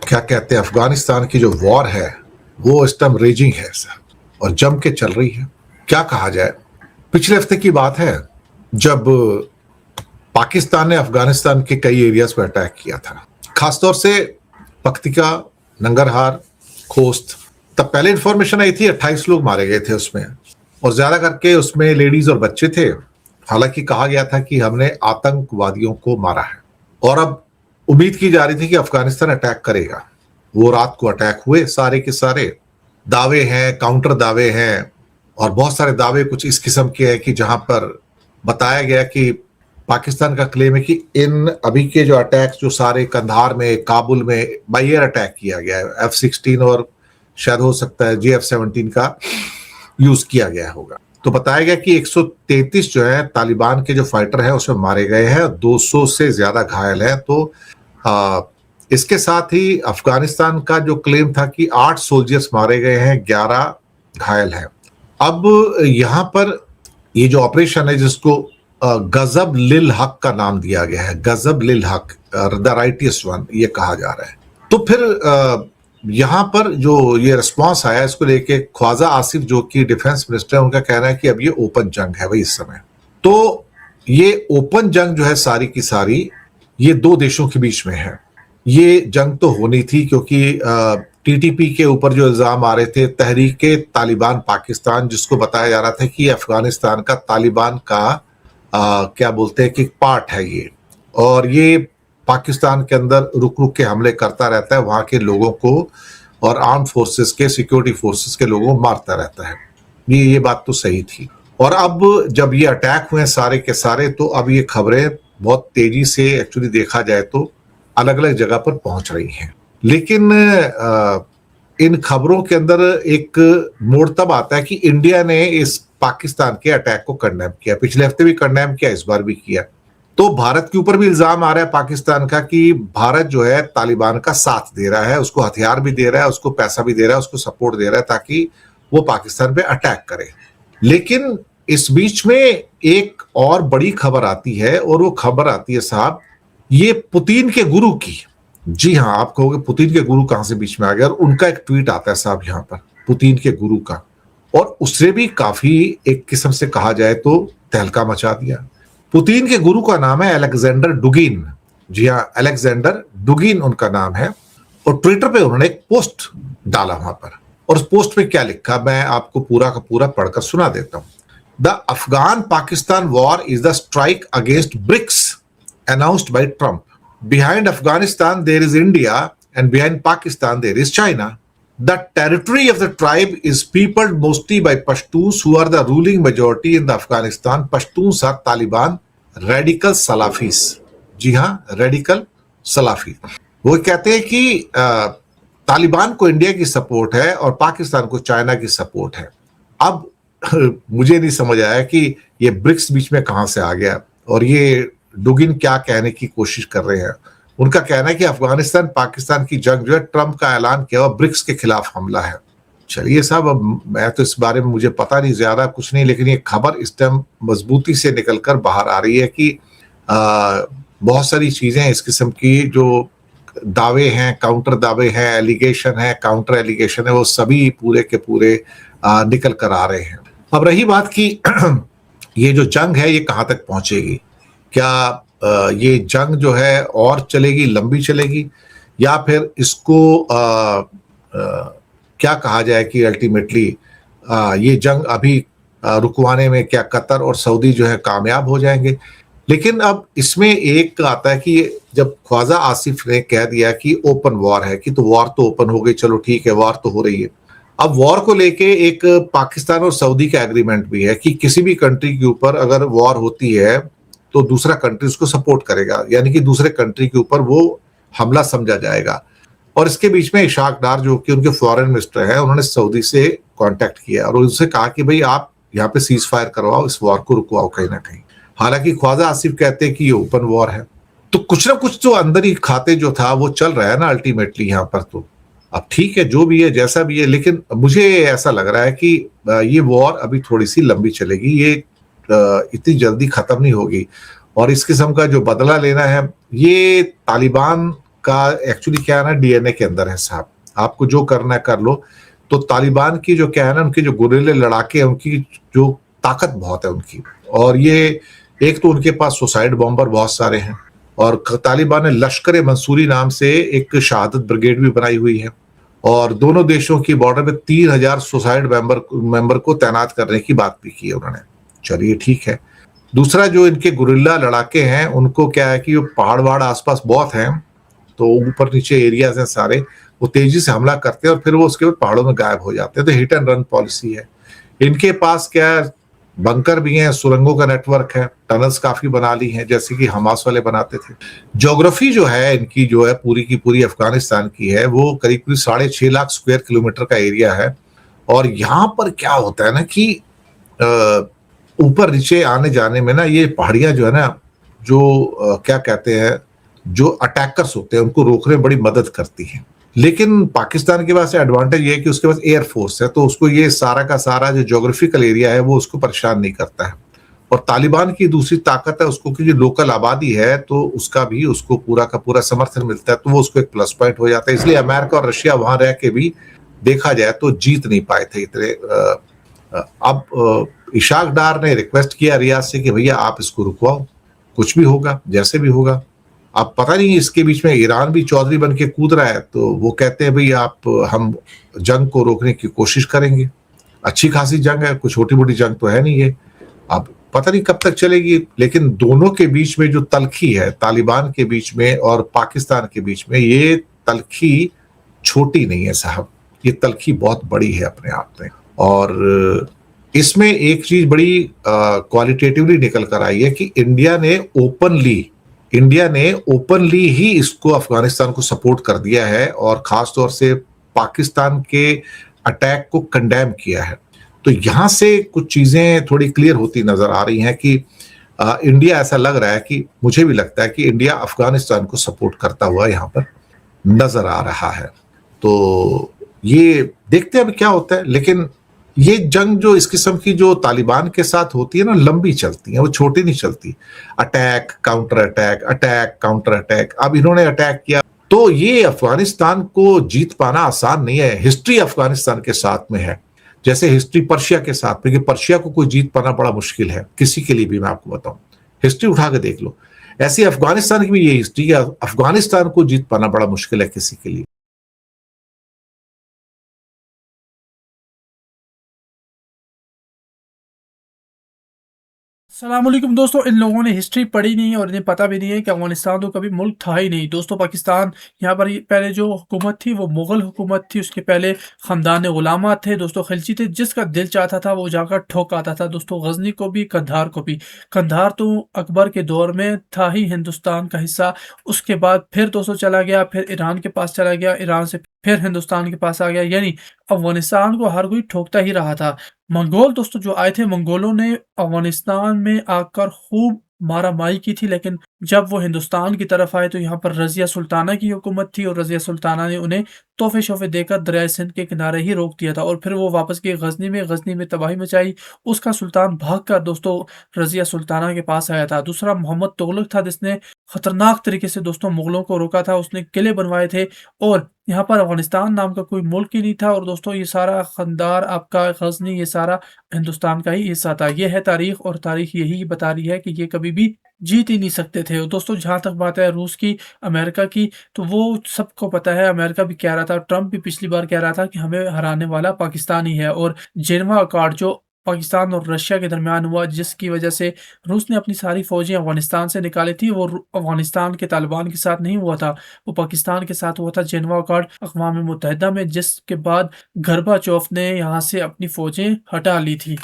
क्या कहते हैं, अफगानिस्तान की जो वॉर है वो इस टाइम रेजिंग है सर, और जम के चल रही है। क्या कहा जाए, पिछले हफ्ते की बात है जब पाकिस्तान ने अफगानिस्तान के कई एरियाज पर अटैक किया था, खासतौर से पख्तिका, नंगरहार, खोस्त। तब पहले इंफॉर्मेशन आई थी 28 लोग मारे गए थे उसमें, और ज्यादा करके उसमें लेडीज और बच्चे थे। हालांकि कहा गया था कि हमने आतंकवादियों को मारा है, और अब उम्मीद की जा रही थी कि अफगानिस्तान अटैक करेगा। वो रात को अटैक हुए, सारे के सारे दावे हैं, काउंटर दावे हैं, और बहुत सारे दावे कुछ इस किस्म के हैं कि जहां पर बताया गया कि पाकिस्तान का क्लेम है कि इन अभी के जो अटैक्स जो सारे कंधार में, काबुल में बाई एयर अटैक किया गया है, F-16 और शायद हो सकता है JF-17 का यूज किया गया होगा। तो बताया गया कि 133 जो है तालिबान के जो फाइटर हैं उसमें मारे गए हैं, 200 से ज्यादा घायल हैं। तो इसके साथ ही अफगानिस्तान का जो क्लेम था कि 8 सोल्जर्स मारे गए हैं, 11 घायल हैं। अब यहाँ पर ये जो ऑपरेशन है जिसको गजब लिल हक का नाम दिया गया है, गजब लिल हक, द राइटियस वन, ये कहा जा रहा है। तो फिर यहाँ पर जो ये रिस्पांस आया इसको लेके ख्वाजा आसिफ जो कि डिफेंस मिनिस्टर है, उनका कहना है कि अब ये ओपन जंग है भाई इस समय। तो ये ओपन जंग जो है सारी की सारी ये दो देशों के बीच में है। ये जंग तो होनी थी क्योंकि TTP के ऊपर जो इल्जाम आ रहे थे, तहरीके तालिबान पाकिस्तान, जिसको बताया जा रहा था कि अफगानिस्तान का तालिबान का क्या बोलते हैं कि पार्ट है ये, और ये पाकिस्तान के अंदर रुक रुक के हमले करता रहता है, वहां के लोगों को और आर्म फोर्सेस के, सिक्योरिटी फोर्सेस के लोगों को मारता रहता है। ये बात तो सही थी। और अब जब ये अटैक हुए सारे के सारे, तो अब ये खबरें बहुत तेजी से एक्चुअली देखा जाए तो अलग अलग जगह पर पहुंच रही हैं। लेकिन इन खबरों के अंदर एक मोड़ तब आता है कि इंडिया ने इस पाकिस्तान के अटैक को कंडेम किया, पिछले हफ्ते भी कंडेम किया, इस बार भी किया। तो भारत के ऊपर भी इल्जाम आ रहा है पाकिस्तान का कि भारत जो है तालिबान का साथ दे रहा है, उसको हथियार भी दे रहा है, उसको पैसा भी दे रहा है, उसको सपोर्ट दे रहा है ताकि वो पाकिस्तान पे अटैक करे। लेकिन इस बीच में एक और बड़ी खबर आती है, और वो खबर आती है साहब ये पुतिन के गुरु की। जी हाँ, आप कहोगे पुतिन के गुरु कहां से बीच में आ गया, और उनका एक ट्वीट आता है साहब यहाँ पर पुतिन के गुरु का, और उससे भी काफी एक किस्म से कहा जाए तो तहलका मचा दिया। पुतिन के गुरु का नाम है अलेक्जेंडर डुगिन। जी हाँ, अलेक्जेंडर डुगिन उनका नाम है, और ट्विटर पे उन्होंने एक पोस्ट डाला वहां पर, और उस पोस्ट पे क्या लिखा मैं आपको पूरा का पूरा पढ़कर सुना देता हूं। The Afghan Pakistan war is the strike against BRICS announced by Trump. Behind Afghanistan there is India, and behind Pakistan there is China. The territory of the tribe is peopled mostly by Pashtuns, who are the ruling majority in the Afghanistan. Pashtuns are Taliban radical Salafis. जी हाँ, radical Salafi. वो कहते हैं कि तालिबान को India की support है और पाकिस्तान को चाइना की सपोर्ट है। अब मुझे नहीं समझ आया कि ये ब्रिक्स बीच में कहां से आ गया, और ये डुगिन क्या कहने की कोशिश कर रहे हैं। उनका कहना है कि अफगानिस्तान पाकिस्तान की जंग जो है, ट्रंप का ऐलान किया हुआ ब्रिक्स के खिलाफ हमला है। चलिए साहब, अब मैं तो इस बारे में मुझे पता नहीं, ज्यादा कुछ नहीं, लेकिन ये खबर इस टाइम मजबूती से निकलकर बाहर आ रही है कि बहुत सारी चीजें इस किस्म की जो दावे हैं, काउंटर दावे हैं, एलिगेशन है, काउंटर एलिगेशन है, वो सभी पूरे के पूरे निकल कर आ रहे हैं। अब रही बात कि ये जो जंग है ये कहाँ तक पहुंचेगी, क्या ये जंग जो है और चलेगी, लंबी चलेगी, या फिर इसको क्या कहा जाए कि अल्टीमेटली ये जंग अभी रुकवाने में क्या कतर और सऊदी जो है कामयाब हो जाएंगे। लेकिन अब इसमें एक आता है कि जब ख्वाजा आसिफ ने कह दिया कि ओपन वॉर है, कि तो वॉर तो ओपन हो गई, चलो ठीक है, वॉर तो हो रही है। अब वॉर को लेके एक पाकिस्तान और सऊदी का एग्रीमेंट भी है कि किसी भी कंट्री के ऊपर अगर वॉर होती है तो दूसरा कंट्री उसको सपोर्ट करेगा, यानी कि दूसरे कंट्री के ऊपर वो हमला समझा जाएगा। और इसके बीच में इशाक डार जो कि उनके फॉरेन मिनिस्टर हैं, उन्होंने सऊदी से कांटेक्ट किया और उनसे कहा कि भाई आप यहाँ पे सीज फायर करवाओ, इस वॉर को रुकवाओ कहीं ना कहीं। हालांकि ख्वाजा आसिफ कहते हैं कि ये ओपन वॉर है। तो कुछ ना कुछ तो अंदर ही खाते जो था वो चल रहा है ना अल्टीमेटली यहाँ पर। तो अब ठीक है, जो भी है जैसा भी है, लेकिन मुझे ऐसा लग रहा है कि ये वॉर अभी थोड़ी सी लंबी चलेगी, ये इतनी जल्दी खत्म नहीं होगी। और इस किस्म का जो बदला लेना है, ये तालिबान का एक्चुअली क्या है ना, डीएनए के अंदर है साहब। आपको जो करना है कर लो। तो तालिबान की जो क्या है ना, उनके जो गुर्रिल्ले लड़ाके हैं, उनकी जो ताकत बहुत है उनकी। और ये एक तो उनके पास सुसाइड बॉम्बर बहुत सारे हैं, और तालिबान ने लश्कर मंसूरी नाम से एक शहादत ब्रिगेड भी बनाई हुई है, और दोनों देशों की बॉर्डर पे 3,000 सुसाइड मेंबर को तैनात करने की बात भी की है उन्होंने। चलिए ठीक है। दूसरा, जो इनके गुरिल्ला लड़ाके हैं, उनको क्या है कि जो पहाड़ वहाड़ आसपास बहुत हैं, तो ऊपर नीचे एरियाज हैं सारे, वो तेजी से हमला करते हैं और फिर वो उसके बाद पहाड़ों में गायब हो जाते हैं। तो हिट एंड रन पॉलिसी है इनके पास। क्या है, बंकर भी हैं, सुरंगों का नेटवर्क है, टनल्स काफी बना ली हैं, जैसे कि हमास वाले बनाते थे। ज्योग्राफी जो है इनकी, जो है पूरी की पूरी अफगानिस्तान की है, वो करीब करीब 6.5 लाख स्क्वायर किलोमीटर का एरिया है। और यहाँ पर क्या होता है ना कि ऊपर नीचे आने जाने में ना, ये पहाड़ियां जो है ना, जो क्या कहते हैं, जो अटैकर्स होते हैं उनको रोकने में बड़ी मदद करती हैं। लेकिन पाकिस्तान के पास एडवांटेज ये है कि उसके पास एयर फोर्स है, तो उसको ये सारा का सारा जो ज्योग्राफिकल एरिया है वो उसको परेशान नहीं करता है। और तालिबान की दूसरी ताकत है उसको कि जो लोकल आबादी है, तो उसका भी उसको पूरा का पूरा समर्थन मिलता है, तो वो उसको एक प्लस पॉइंट हो जाता है। इसलिए अमेरिका और रशिया वहां रह के भी देखा जाए तो जीत नहीं पाए थे इतने। अब इशाक डार ने रिक्वेस्ट किया रियाज से कि भैया आप इसको रुकवाओ, कुछ भी होगा जैसे भी होगा। अब पता नहीं, इसके बीच में ईरान भी चौधरी बन के कूद रहा है, तो वो कहते हैं भाई आप, हम जंग को रोकने की कोशिश करेंगे। अच्छी खासी जंग है, कुछ छोटी मोटी जंग तो है नहीं है। अब पता नहीं कब तक चलेगी, लेकिन दोनों के बीच में जो तलखी है, तालिबान के बीच में और पाकिस्तान के बीच में, ये तलखी छोटी नहीं है साहब, ये तलखी बहुत बड़ी है अपने आप में। और इसमें एक चीज बड़ी क्वालिटेटिवली निकल कर आई है कि इंडिया ने ओपनली ही इसको, अफगानिस्तान को सपोर्ट कर दिया है, और खास तौर से पाकिस्तान के अटैक को कंडेम किया है। तो यहां से कुछ चीजें थोड़ी क्लियर होती नजर आ रही हैं कि इंडिया, ऐसा लग रहा है कि, मुझे भी लगता है कि इंडिया अफगानिस्तान को सपोर्ट करता हुआ यहां पर नजर आ रहा है। तो ये देखते हैं अभी क्या होता है। लेकिन ये जंग जो इस किस्म की जो तालिबान के साथ होती है ना, लंबी चलती है, वो छोटी नहीं चलती। Attack counter attack, attack counter attack. अब इन्होंने अटैक किया, तो ये अफगानिस्तान को जीत पाना आसान नहीं है। हिस्ट्री अफगानिस्तान के साथ में है, जैसे हिस्ट्री पर्शिया के साथ में, कि पर्शिया को कोई जीत पाना बड़ा मुश्किल है किसी के लिए भी। मैं आपको बताऊं, हिस्ट्री उठा के देख लो। ऐसी अफगानिस्तान की भी ये हिस्ट्री है, अफगानिस्तान को जीत पाना बड़ा मुश्किल है किसी के लिए। सलामुअलैकुम दोस्तों, इन लोगों ने हिस्ट्री पढ़ी नहीं है और इन्हें पता भी नहीं है कि अफगानिस्तान तो कभी मुल्क था ही नहीं। दोस्तों, पाकिस्तान यहाँ पर पहले जो हुकूमत थी वो मुग़ल हुकूमत थी। उसके पहले ख़ानदान गुलामा थे दोस्तों, खिलजी थे। जिसका दिल चाहता था वो जाकर ठोक आता था दोस्तों, गजनी को भी, कंधार को भी। कंधार तो अकबर के दौर में था ही हिंदुस्तान का हिस्सा। उसके बाद फिर दोस्तों चला गया, फिर ईरान के पास चला गया, ईरान से फिर हिंदुस्तान के पास आ गया। यानी अफगानिस्तान को हर कोई ठोकता ही रहा था। मंगोल दोस्तों जो आए थे, मंगोलों ने अफ़गानिस्तान में आकर खूब मारा-मारी की थी, लेकिन जब वो हिंदुस्तान की तरफ आए तो यहाँ पर रज़िया सुल्ताना की हुकूमत थी, और रज़िया सुल्ताना ने उन्हें तोहफ़े-शोफ़े देकर दरियाए सिंध के किनारे ही रोक दिया था। और फिर वो वापस गए गज़नी में तबाही मचाई। उसका सुल्तान भागकर दोस्तों रज़िया सुल्ताना के पास आया था। दूसरा मोहम्मद तुगलक था, जिसने खतरनाक तरीके से दोस्तों मुग़लों को रोका था। उसने किले बनवाए थे, और यहाँ पर अफ़गानिस्तान नाम का कोई मुल्क ही नहीं था। और दोस्तों ये सारा ख़ंदार, आपका गज़नी, ये सारा हिंदुस्तान का ही हिस्सा था। ये है तारीख़, और तारीख़ यही बता रही है कि ये कभी भी जीत ही नहीं सकते थे। और दोस्तों जहाँ तक बात है रूस की, अमेरिका की, तो वो सबको पता है। अमेरिका भी कह रहा था, ट्रंप भी पिछली बार कह रहा था कि हमें हराने वाला पाकिस्तान ही है। और जेनेवा अकॉर्ड जो पाकिस्तान और रशिया के दरमियान हुआ, जिसकी वजह से रूस ने अपनी सारी फ़ौजें अफ़गानिस्तान से निकाली थी, वो अफ़गानिस्तान के तालिबान के साथ नहीं हुआ था, वो पाकिस्तान के साथ हुआ था, जेनेवा अकॉर्ड अक़वाम मुत्तहिदा में, जिसके बाद गोर्बाचोव ने यहाँ से अपनी फ़ौजें हटा ली थी।